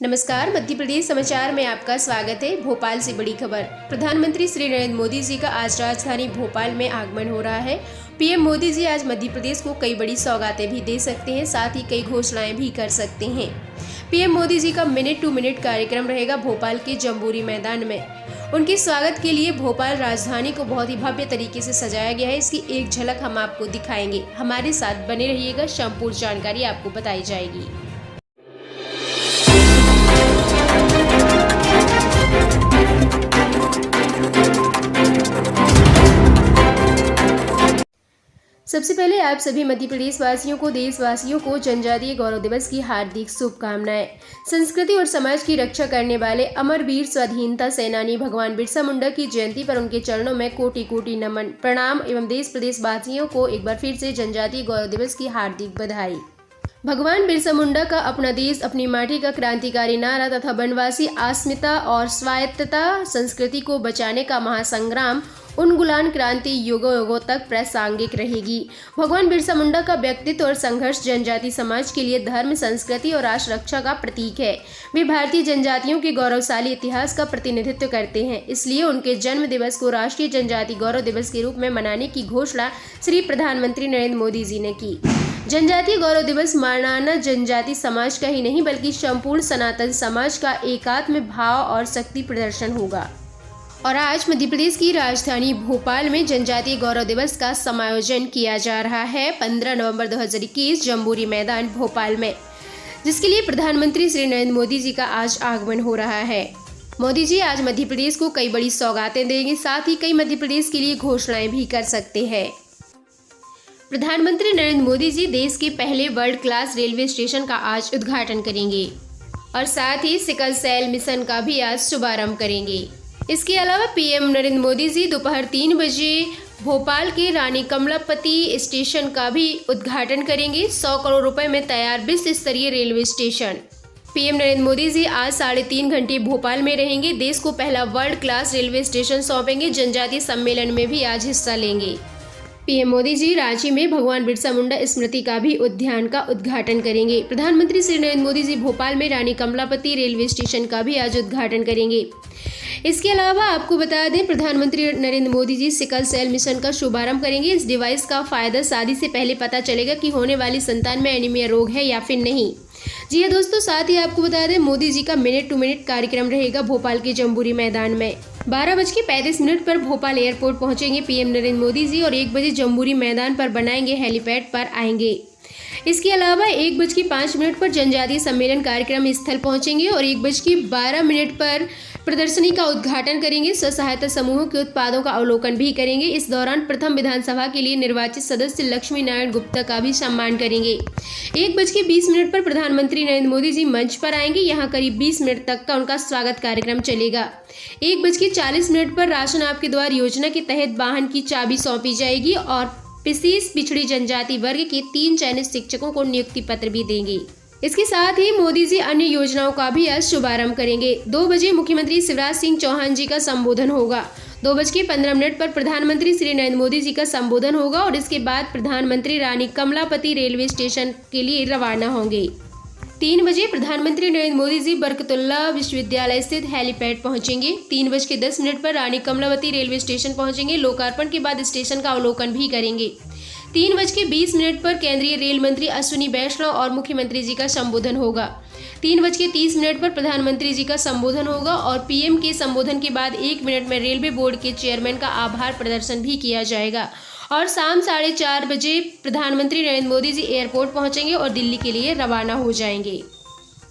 नमस्कार, मध्य प्रदेश समाचार में आपका स्वागत है। भोपाल से बड़ी खबर। प्रधानमंत्री श्री नरेंद्र मोदी जी का आज राजधानी भोपाल में आगमन हो रहा है। पीएम मोदी जी आज मध्य प्रदेश को कई बड़ी सौगातें भी दे सकते हैं, साथ ही कई घोषणाएं भी कर सकते हैं। पीएम मोदी जी का मिनट टू मिनट कार्यक्रम रहेगा भोपाल के जम्बूरी मैदान में। उनके स्वागत के लिए भोपाल राजधानी को बहुत ही भव्य तरीके से सजाया गया है। इसकी एक झलक हम आपको दिखाएंगे। हमारे साथ बने रहिएगा, संपूर्ण जानकारी आपको बताई जाएगी। सबसे पहले आप सभी मध्य प्रदेश वासियों को, देशवासियों को जनजातीय गौरव दिवस की हार्दिक शुभकामनाएं। संस्कृति और समाज की रक्षा करने वाले अमरवीर स्वाधीनता सेनानी भगवान बिरसा मुंडा की जयंती पर उनके चरणों में कोटि कोटि नमन प्रणाम एवं देश प्रदेश वासियों को एक बार फिर से जनजातीय गौरव दिवस की हार्दिक बधाई। भगवान बिरसा मुंडा का अपना देश अपनी माटी का क्रांतिकारी नारा तथा वनवासी अस्मिता और स्वायत्तता संस्कृति को बचाने का महासंग्राम उन्मूलन क्रांति युगों युगों तक प्रासंगिक रहेगी। भगवान बिरसा मुंडा का व्यक्तित्व और संघर्ष जनजाति समाज के लिए धर्म, संस्कृति और राष्ट्र रक्षा का प्रतीक है। वे भारतीय जनजातियों के गौरवशाली इतिहास का प्रतिनिधित्व करते हैं। इसलिए उनके जन्म दिवस को राष्ट्रीय जनजाति गौरव दिवस के रूप में मनाने की घोषणा श्री प्रधानमंत्री नरेंद्र मोदी जी ने की। जनजातीय गौरव दिवस मानना जनजाति समाज का ही नहीं बल्कि संपूर्ण सनातन समाज का एकात्म भाव और शक्ति प्रदर्शन होगा। और आज मध्य प्रदेश की राजधानी भोपाल में जनजातीय गौरव दिवस का समायोजन किया जा रहा है 15 नवंबर 2021 जम्बूरी मैदान भोपाल में, जिसके लिए प्रधानमंत्री श्री नरेंद्र मोदी जी का आज आगमन हो रहा है। मोदी जी आज मध्य प्रदेश को कई बड़ी सौगातें देंगे, साथ ही कई मध्य प्रदेश के लिए घोषणाएं भी कर सकते हैं। प्रधानमंत्री नरेंद्र मोदी जी देश के पहले वर्ल्ड क्लास रेलवे स्टेशन का आज उद्घाटन करेंगे और साथ ही सिकल सेल मिशन का भी आज शुभारंभ करेंगे। इसके अलावा पीएम नरेंद्र मोदी जी दोपहर 3 बजे भोपाल के रानी कमलापति स्टेशन का भी उद्घाटन करेंगे। 100 करोड़ रुपए में तैयार विश्व स्तरीय railway station. PM Narendra Modi ji आज 3.5 घंटे भोपाल में रहेंगे। देश को पहला वर्ल्ड क्लास रेलवे स्टेशन सौंपेंगे। जनजातीय सम्मेलन में भी आज हिस्सा लेंगे। पीएम मोदी जी रांची में भगवान बिरसा मुंडा स्मृति का भी उद्यान का उद्घाटन करेंगे। प्रधानमंत्री श्री नरेंद्र मोदी जी भोपाल में रानी कमलापति रेलवे स्टेशन का भी आज उद्घाटन करेंगे। इसके अलावा आपको बता दें, प्रधानमंत्री नरेंद्र मोदी जी सिकल सेल मिशन का शुभारंभ करेंगे। इस डिवाइस का फायदा शादी से पहले पता चलेगा कि होने वाली संतान में एनीमिया रोग है या फिर नहीं। जी हाँ दोस्तों, साथ ही आपको बता दें मोदी जी का मिनट टू मिनट कार्यक्रम रहेगा भोपाल के जम्बूरी मैदान में। 12:35 पर भोपाल एयरपोर्ट पहुंचेंगे पीएम नरेंद्र मोदी जी और 1 बजे जम्बूरी मैदान पर बनाएंगे हेलीपैड पर आएंगे। इसके अलावा 1:05 पर जनजातीय सम्मेलन कार्यक्रम स्थल पहुंचेंगे और 1:12 पर प्रदर्शनी का उद्घाटन करेंगे। स्व सहायता समूहों के उत्पादों का अवलोकन भी करेंगे। इस दौरान प्रथम विधानसभा के लिए निर्वाचित सदस्य लक्ष्मी नारायण गुप्ता का भी सम्मान करेंगे। 1:20 पर प्रधानमंत्री नरेंद्र मोदी जी मंच पर आएंगे। यहाँ करीब 20 मिनट तक का उनका स्वागत कार्यक्रम चलेगा। 1:40 पर राशन आपके द्वार योजना के तहत वाहन की चाबी सौंपी जाएगी और विशेष पिछड़ी जनजाति वर्ग के 3 चयनित शिक्षकों को नियुक्ति पत्र भी देंगे। इसके साथ ही मोदी जी अन्य योजनाओं का भी आज शुभारंभ करेंगे। 2 बजे मुख्यमंत्री शिवराज सिंह चौहान जी का संबोधन होगा। 2:15 पर प्रधानमंत्री श्री नरेंद्र मोदी जी का संबोधन होगा और इसके बाद प्रधानमंत्री रानी कमलापति रेलवे स्टेशन के लिए रवाना होंगे। 3 बजे प्रधानमंत्री नरेंद्र मोदी जी बरकतुल्लाह विश्वविद्यालय स्थित हेलीपैड पहुंचेंगे। 3:10 पर रानी कमलापति रेलवे स्टेशन पहुंचेंगे। लोकार्पण के बाद स्टेशन का अवलोकन भी करेंगे। 3:20 पर केंद्रीय रेल मंत्री अश्विनी वैष्णव और मुख्यमंत्री जी का संबोधन होगा। 3:30 पर प्रधानमंत्री जी का संबोधन होगा और पीएम के संबोधन के बाद 1 मिनट में रेलवे बोर्ड के चेयरमैन का आभार प्रदर्शन भी किया जाएगा और शाम 4:30 बजे प्रधानमंत्री नरेंद्र मोदी जी एयरपोर्ट पहुंचेंगे और दिल्ली के लिए रवाना हो जाएंगे।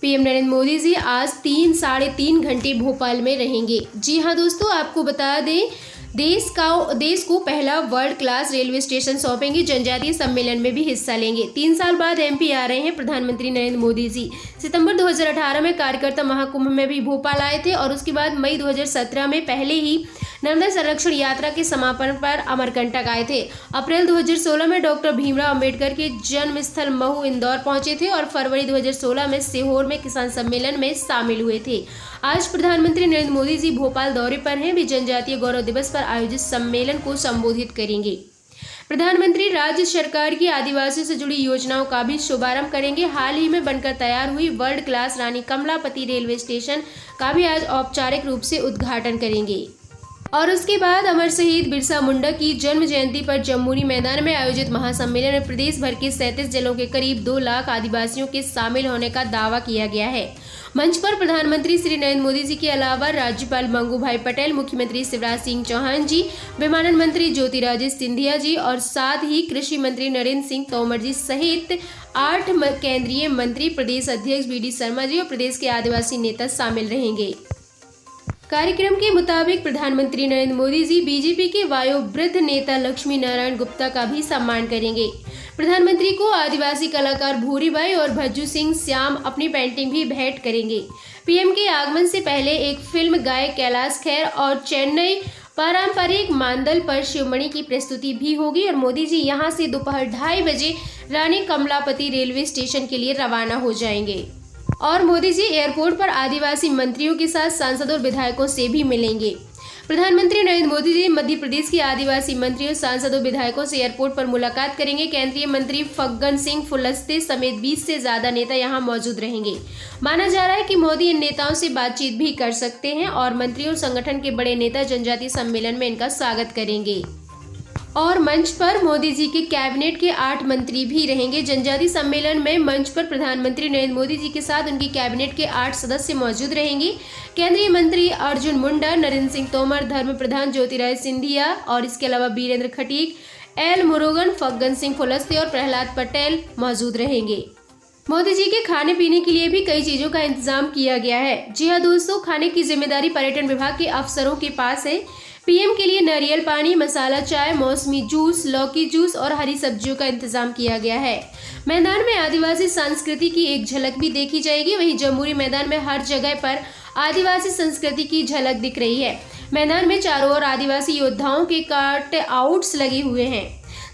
पीएम नरेंद्र मोदी जी आज 3-3.5 घंटे भोपाल में रहेंगे। जी हाँ दोस्तों, आपको बता दें देश को पहला वर्ल्ड क्लास रेलवे स्टेशन सौंपेंगे। जनजातीय सम्मेलन में भी हिस्सा लेंगे। 3 साल बाद एमपी आ रहे हैं प्रधानमंत्री नरेंद्र मोदी जी। सितंबर 2018 में कार्यकर्ता महाकुंभ में भी भोपाल आए थे और उसके बाद मई 2017 में पहले ही नर्मदा संरक्षण यात्रा के समापन पर अमरकंटक आए थे। अप्रैल 2016 में डॉक्टर भीमराव अंबेडकर के जन्म स्थल महू इंदौर पहुंचे थे और फरवरी 2016 में सीहोर में किसान सम्मेलन में शामिल हुए थे। आज प्रधानमंत्री नरेंद्र मोदी जी भोपाल दौरे पर हैं। वे जनजातीय गौरव दिवस पर आयोजित सम्मेलन को संबोधित करेंगे। प्रधानमंत्री राज्य सरकार की आदिवासियों से जुड़ी योजनाओं का भी शुभारंभ करेंगे। हाल ही में बनकर तैयार हुई वर्ल्ड क्लास रानी कमलापति रेलवे स्टेशन का भी आज औपचारिक रूप से उद्घाटन करेंगे। और उसके बाद अमर शहीद बिरसा मुंडा की जन्म जयंती पर जम्बूरी मैदान में आयोजित महासम्मेलन में प्रदेश भर के 37 जिलों के करीब 2 लाख आदिवासियों के शामिल होने का दावा किया गया है। मंच पर प्रधानमंत्री श्री नरेंद्र मोदी जी के अलावा राज्यपाल मंगू भाई पटेल, मुख्यमंत्री शिवराज सिंह चौहान जी, विमानन मंत्री ज्योतिरादित्य सिंधिया जी और साथ ही कृषि मंत्री नरेंद्र सिंह तोमर जी सहित 8 केंद्रीय मंत्री, प्रदेश अध्यक्ष BD शर्मा जी और प्रदेश के आदिवासी नेता शामिल रहेंगे। कार्यक्रम के मुताबिक प्रधानमंत्री नरेंद्र मोदी जी बीजेपी के वयोवृद्ध नेता लक्ष्मी नारायण गुप्ता का भी सम्मान करेंगे। प्रधानमंत्री को आदिवासी कलाकार भूरीबाई और भज्जू सिंह श्याम अपनी पेंटिंग भी भेंट करेंगे। पीएम के आगमन से पहले एक फिल्म गायक कैलाश खेर और चेन्नई पारंपरिक मांदल पर शिवमणि की प्रस्तुति भी होगी और मोदी जी यहां से दोपहर 2:30 बजे रानी कमलापति रेलवे स्टेशन के लिए रवाना हो जाएंगे और मोदी जी एयरपोर्ट पर आदिवासी मंत्रियों के साथ सांसदों और विधायकों से भी मिलेंगे। प्रधानमंत्री नरेंद्र मोदी जी मध्य प्रदेश के आदिवासी मंत्रियों, सांसदों, विधायकों से एयरपोर्ट पर मुलाकात करेंगे। केंद्रीय मंत्री फग्गन सिंह कुलस्ते समेत 20 से ज्यादा नेता यहां मौजूद रहेंगे। माना जा रहा है कि मोदी इन नेताओं से बातचीत भी कर सकते हैं और मंत्रियों और संगठन के बड़े नेता जनजातीय सम्मेलन में इनका स्वागत करेंगे। और मंच पर मोदी जी के कैबिनेट के 8 मंत्री भी रहेंगे। जनजातीय सम्मेलन में मंच पर प्रधानमंत्री नरेंद्र मोदी जी के साथ उनकी कैबिनेट के 8 सदस्य मौजूद रहेंगे। केंद्रीय मंत्री अर्जुन मुंडा, नरेंद्र सिंह तोमर, धर्म प्रधान ज्योतिरादित्य सिंधिया और इसके अलावा वीरेंद्र खटीक, एल मुरुगन, फग्गन सिंह कुलस्ते और प्रहलाद पटेल मौजूद रहेंगे। मोदी जी के खाने पीने के लिए भी कई चीजों का इंतजाम किया गया है। जी हाँ दोस्तों, खाने की जिम्मेदारी पर्यटन विभाग के अफसरों के पास है। पीएम के लिए नारियल पानी, मसाला चाय, मौसमी जूस, लौकी जूस और हरी सब्जियों का इंतजाम किया गया है। मैदान में आदिवासी संस्कृति की एक झलक भी देखी जाएगी। वहीं जम्बूरी मैदान में हर जगह पर आदिवासी संस्कृति की झलक दिख रही है। मैदान में चारों ओर आदिवासी योद्धाओं के कट आउट्स लगे हुए हैं।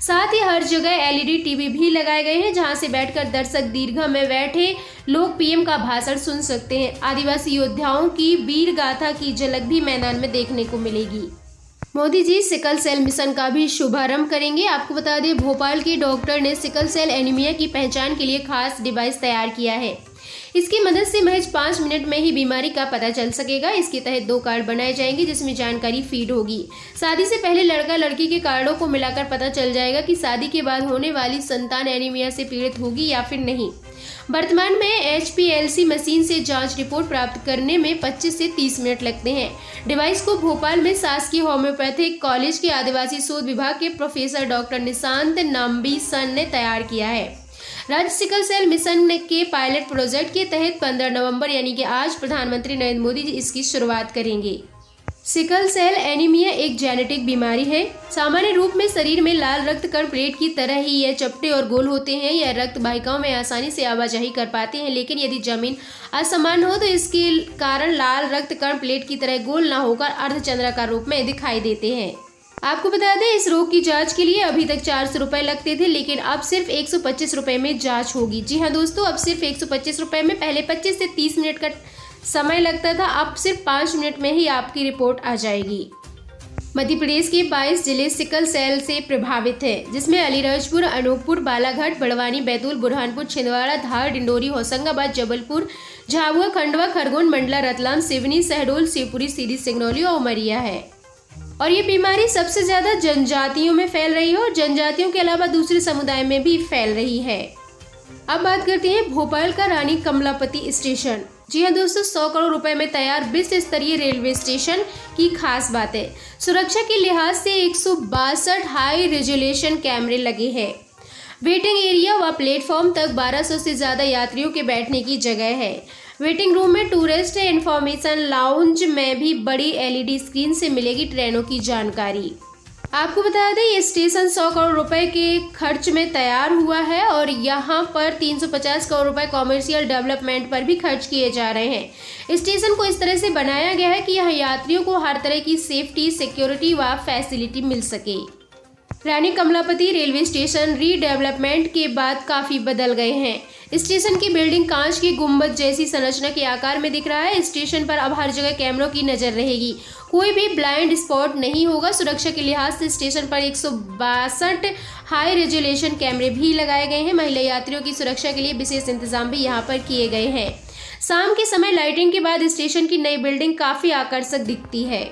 साथ ही हर जगह LED टीवी भी लगाए गए हैं, जहां से बैठकर दर्शक दीर्घा में बैठे लोग पीएम का भाषण सुन सकते हैं। आदिवासी योद्धाओं की वीर गाथा की झलक भी मैदान में देखने को मिलेगी। Modi ji sickle cell mission का भी शुभारंभ करेंगे। आपको बता दें, भोपाल के डॉक्टर ने सिकल सेल एनीमिया की पहचान के लिए खास डिवाइस तैयार किया है। इसकी मदद से महज 5 मिनट में ही बीमारी का पता चल सकेगा। इसके तहत 2 कार्ड बनाए जाएंगे जिसमें जानकारी फीड होगी। शादी से पहले लड़का लड़की के कार्डों को मिलाकर पता चल जाएगा कि शादी के बाद होने वाली संतान एनीमिया से पीड़ित होगी या फिर नहीं। वर्तमान में HPLC मशीन से जांच रिपोर्ट प्राप्त करने में 25 से 30 मिनट लगते हैं। डिवाइस को भोपाल में शासकीय होम्योपैथिक कॉलेज के आदिवासी शोध विभाग के प्रोफेसर डॉक्टर निशांत नाम्बीसन ने तैयार किया है। राज्य सिकल सेल मिशन के पायलट प्रोजेक्ट के तहत 15 नवंबर यानी कि आज प्रधानमंत्री नरेंद्र मोदी जी इसकी शुरुआत करेंगे। सिकल सेल एनीमिया एक जेनेटिक बीमारी है। सामान्य रूप में शरीर में लाल रक्त कण प्लेट की तरह ही यह चपटे और गोल होते हैं। यह रक्त वाहिकाओं में आसानी से आवाजाही कर पाते हैं, लेकिन यदि जमीन असमान हो तो इसके कारण लाल रक्त कण प्लेट की तरह गोल न होकर अर्धचंद्राकार रूप में दिखाई देते हैं। आपको बता दें, इस रोग की जांच के लिए अभी तक 400 रुपए लगते थे, लेकिन अब सिर्फ 125 रुपए में जांच होगी। जी हाँ दोस्तों, अब सिर्फ 125 रुपए में। पहले 25 से 30 मिनट का समय लगता था, अब सिर्फ 5 मिनट में ही आपकी रिपोर्ट आ जाएगी। मध्य प्रदेश के 22 जिले सिकल सेल से प्रभावित हैं, जिसमें अलीराजपुर, अनूपपुर, बालाघाट, बड़वानी, बैतूल, बुरहानपुर, छिंदवाड़ा, धार, डिंडोरी, होशंगाबाद, जबलपुर, झाबुआ, खंडवा, खरगोन, मंडला, रतलाम, सिवनी, शहडोल, शिवपुरी, सीधी, सिंगरौली और उमरिया है। और ये बीमारी सबसे ज्यादा जनजातियों में फैल रही है और जनजातियों के अलावा दूसरे समुदाय में भी फैल रही है। अब बात करते हैं भोपाल का रानी कमलापति स्टेशन। जी हाँ दोस्तों, 100 करोड़ रुपए में तैयार विश्व स्तरीय रेलवे स्टेशन की खास बात है, सुरक्षा के लिहाज से 162 हाई रेजोल्यूशन कैमरे लगे हैं। वेटिंग एरिया व प्लेटफॉर्म तक 1200 से ज्यादा यात्रियों के बैठने की जगह है। वेटिंग रूम में टूरिस्ट इंफॉर्मेशन लाउंज में भी बड़ी LED स्क्रीन से मिलेगी ट्रेनों की जानकारी। आपको बता दें, ये स्टेशन 100 करोड़ रुपए के खर्च में तैयार हुआ है और यहाँ पर 350 करोड़ रुपए कॉमर्शियल डेवलपमेंट पर भी खर्च किए जा रहे हैं। स्टेशन को इस तरह से बनाया गया है कि यहाँ यात्रियों को हर तरह की सेफ्टी, सिक्योरिटी व फैसिलिटी मिल सके। रानी कमलापति रेलवे स्टेशन रीडेवलपमेंट के बाद काफी बदल गए हैं। स्टेशन की बिल्डिंग कांच की गुंबद जैसी संरचना के आकार में दिख रहा है। स्टेशन पर अब हर जगह कैमरों की नजर रहेगी, कोई भी ब्लाइंड स्पॉट नहीं होगा। सुरक्षा के लिहाज से स्टेशन पर 162 हाई रेजोल्यूशन कैमरे भी लगाए गए हैं। महिला यात्रियों की सुरक्षा के लिए विशेष इंतजाम भी यहाँ पर किए गए हैं। शाम के समय लाइटिंग के बाद स्टेशन की नई बिल्डिंग काफी आकर्षक दिखती है।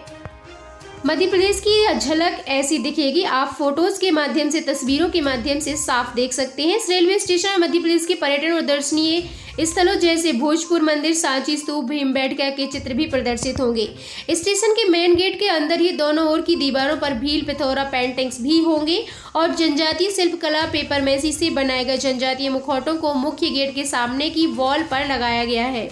मध्य प्रदेश की झलक ऐसी दिखेगी, आप फोटोज के माध्यम से, तस्वीरों के माध्यम से साफ देख सकते हैं। इस रेलवे स्टेशन में मध्य प्रदेश के पर्यटन और दर्शनीय स्थलों जैसे भोजपुर मंदिर, सांची स्तूप, भीमबेटका के चित्र भी प्रदर्शित होंगे। स्टेशन के मेन गेट के अंदर ही दोनों ओर की दीवारों पर भील पिथौरा पेंटिंग्स भी होंगे और जनजातीय शिल्पकला पेपर मैसी से बनाए गए जनजातीय मुखौटों को मुख्य गेट के सामने की वॉल पर लगाया गया है।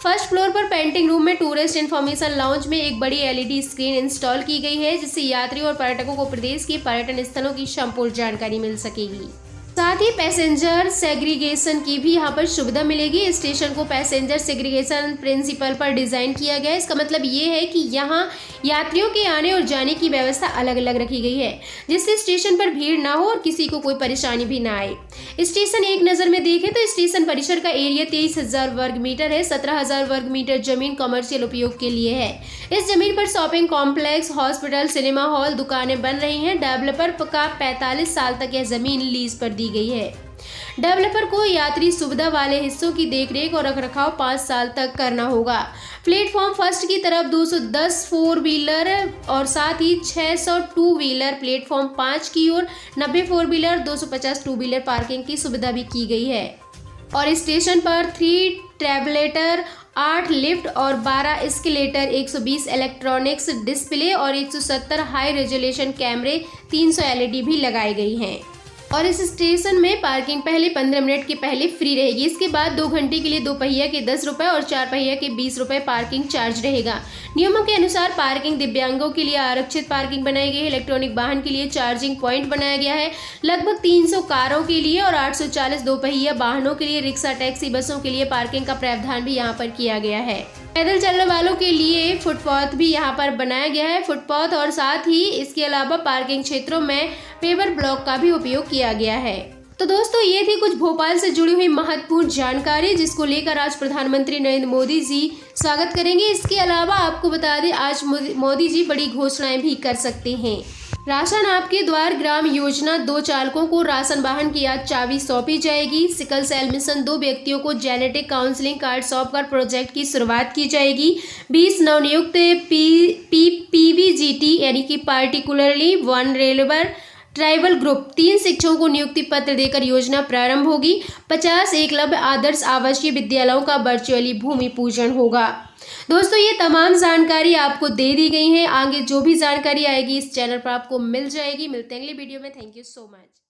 फर्स्ट फ्लोर पर पेंटिंग रूम में टूरिस्ट इन्फॉर्मेशन लाउंज में एक बड़ी एलईडी स्क्रीन इंस्टॉल की गई है, जिससे यात्रियों और पर्यटकों को प्रदेश के पर्यटन स्थलों की संपूर्ण जानकारी मिल सकेगी। साथ ही पैसेंजर सेग्रीगेशन की भी यहाँ पर सुविधा मिलेगी। स्टेशन को पैसेंजर सेग्रीगेशन प्रिंसिपल पर डिजाइन किया गया है। इसका मतलब ये है कि यहाँ यात्रियों के आने और जाने की व्यवस्था अलग अलग रखी गई है, जिससे स्टेशन पर भीड़ ना हो और किसी को कोई परेशानी भी ना आए। स्टेशन एक नज़र में देखें तो स्टेशन परिसर का एरिया 23,000 वर्ग मीटर है। 17,000 वर्ग मीटर जमीन कमर्शियल उपयोग के लिए है। इस जमीन पर shopping complex, hospital, cinema hall, दुकानें बन रही हैं। डेवलपर का 45 साल तक यह जमीन लीज पर दी गई है। डेवलपर को यात्री सुविधा वाले हिस्सों की देखरेख और रखरखाव 5 साल तक करना होगा। प्लेटफॉर्म फर्स्ट की तरफ 210 4 व्हीलर और साथ ही 600 2 व्हीलर, प्लेटफॉर्म 5 की ओर 90 4 व्हीलर, 250 2 व्हीलर पार्किंग की सुविधा भी की गई है। और स्टेशन पर 3 ट्रैवलेटर, 8 लिफ्ट और 12 एस्केलेटर, 120 इलेक्ट्रॉनिक्स डिस्प्ले और 170 हाई रेजोल्यूशन कैमरे, 300 एलईडी भी लगाई गई हैं। और इस स्टेशन में पार्किंग पहले 15 मिनट के पहले फ्री रहेगी। इसके बाद 2 घंटे के लिए 2 पहिया के 10 रुपये और 4 पहिया के 20 रुपये पार्किंग चार्ज रहेगा। नियमों के अनुसार पार्किंग दिव्यांगों के लिए आरक्षित पार्किंग बनाई गई है। इलेक्ट्रॉनिक वाहन के लिए चार्जिंग पॉइंट बनाया गया है। लगभग 300 कारों के लिए और 840 2 पहिया वाहनों के लिए, रिक्शा, टैक्सी, बसों के लिए पार्किंग का प्रावधान भी यहाँ पर किया गया है। पैदल चलने वालों के लिए फुटपाथ भी यहाँ पर बनाया गया है। फुटपाथ और साथ ही इसके अलावा पार्किंग क्षेत्रों में पेवर ब्लॉक का भी उपयोग किया गया है। तो दोस्तों, ये थी कुछ भोपाल से जुड़ी हुई महत्वपूर्ण जानकारी, जिसको लेकर आज प्रधानमंत्री नरेंद्र मोदी जी स्वागत करेंगे। इसके अलावा आपको बता दें, आज मोदी जी बड़ी घोषणाएं भी कर सकते हैं। राशन आपके द्वार ग्राम योजना, 2 चालकों को राशन वाहन की आज चाबी सौंपी जाएगी। सिकल सेल मिशन, 2 व्यक्तियों को जेनेटिक काउंसलिंग कार्ड सौंपकर प्रोजेक्ट की शुरुआत की जाएगी। 20 नवनियुक्त पीवीजीटी यानी कि पार्टिकुलरली वनरेलेबल ट्राइबल ग्रुप 3 शिक्षकों को नियुक्ति पत्र देकर योजना प्रारंभ होगी। 50 एकलव्य आदर्श आवासीय विद्यालयों का वर्चुअली भूमि पूजन होगा। दोस्तों, ये तमाम जानकारी आपको दे दी गई है। आगे जो भी जानकारी आएगी इस चैनल पर आपको मिल जाएगी। मिलते हैं अगले वीडियो में। Thank you so much.